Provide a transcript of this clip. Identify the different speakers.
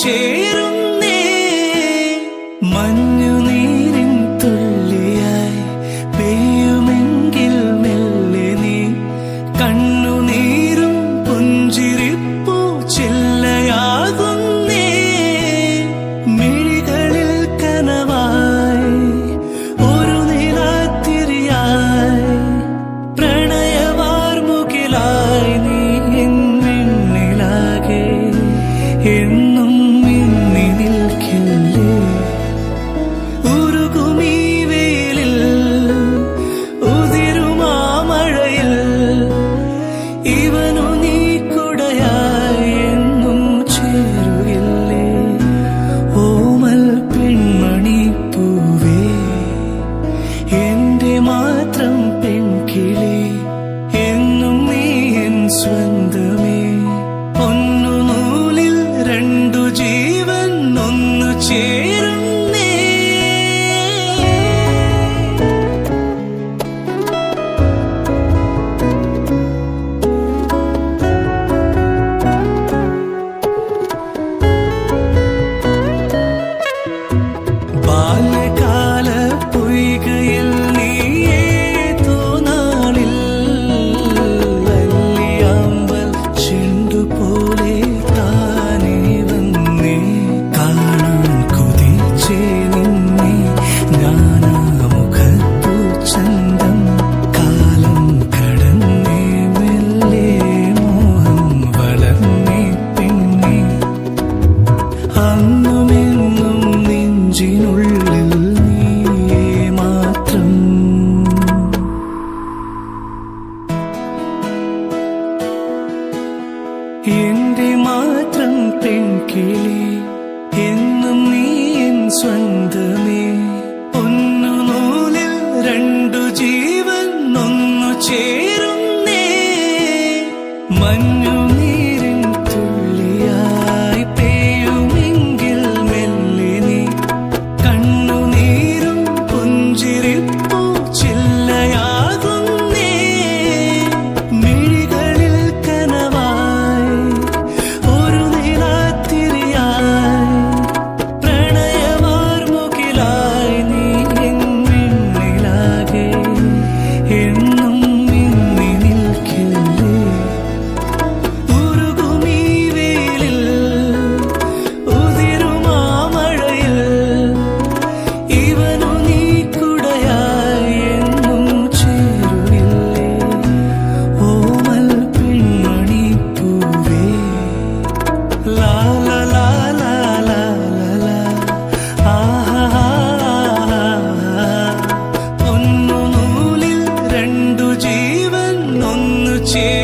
Speaker 1: ചേരുന്നേ. മഞ്ഞുനീരിൻ തുള്ളിയായി പെയ്യുമെങ്കിൽ മെല്ലെ നീ, കണ്ണുനീരും പുഞ്ചിരിപ്പൂ ചില്ലയാകുന്നേ. മിഴികളിൽ കനവായി ഒരു നിലാത്തിരിയായി, പ്രണയവാർമുകിലായി നീ എന്നിലാകെ എന്നും മിന്നി നിൽക്കില്ലേ. ഉരുകുമീ വെയിലിൽ ഉതിരുമാ മഴയിൽ, ഇവനു നീ കുടയായി എന്നും ചേരുകില്ലേ. ഓമൽ പെൺമണി പൂവേ, എന്റെ മാത്രം പെൺകിളി, എന്നും നീ എൻ സ്വന്തമേ. പൊന്നുനൂലിൽ രണ്ടു ജീവൻ ഒന്നു ചേരുന്നേ. ബാല്യകാല പൊയ്കയിൽ നീയേതോ നാളിൽ അല്ലിയാമ്പൽ ചെണ്ടുപോലെ താനേ വന്നേ. കാണാൻ കൊതിച്ചേ നിന്നെ ഞാനാ മുഖത്തു ചന്തം. കാലം കടന്നേ മെല്ലെ മോഹം വളർന്നേ പിന്നെ. അന്നുമെന്നും നെഞ്ചിനുള്ളിൽ നീയേ മാത്രം. എന്റെ മാത്രം പെൺകിളി, എന്നും നീ എൻ സ്വന്തമേ. പൊന്നുനൂലിൽ രണ്ടു ജീവൻ ഒന്നു ചേരുന്നേ. മഞ്ഞുനീരിൻ തുള്ളിയായി പെയ്യുമെങ്കിൽ മെല്ലെ നീ, കണ്ണുനീരും പുഞ്ചിരിപ്പൂ ചില്ലയാകുന്നേ. മിഴികളിൽ കനവായി ഒരു നിലാത്തിരിയായി, പ്രണയവാർമുകിലായി നീ എന്നിലാകെ എന്നും മിന്നി നിൽക്കില്ലേ. ഉരുകുമീ വെയിലിൽ ഉതിരുമാ മഴയിൽ, ഇവനു നീ കുടയായി എന്നും ചേരുകില്ലേ. ഓമൽ പെൺമണി പൂവേ, ലാ ലാ ലാ ലാ ലാ ലാ, ആഹാ. പൊന്നുനൂലിൽ രണ്ടു ജീവൻ ഒന്നു ചേരുന്നേ.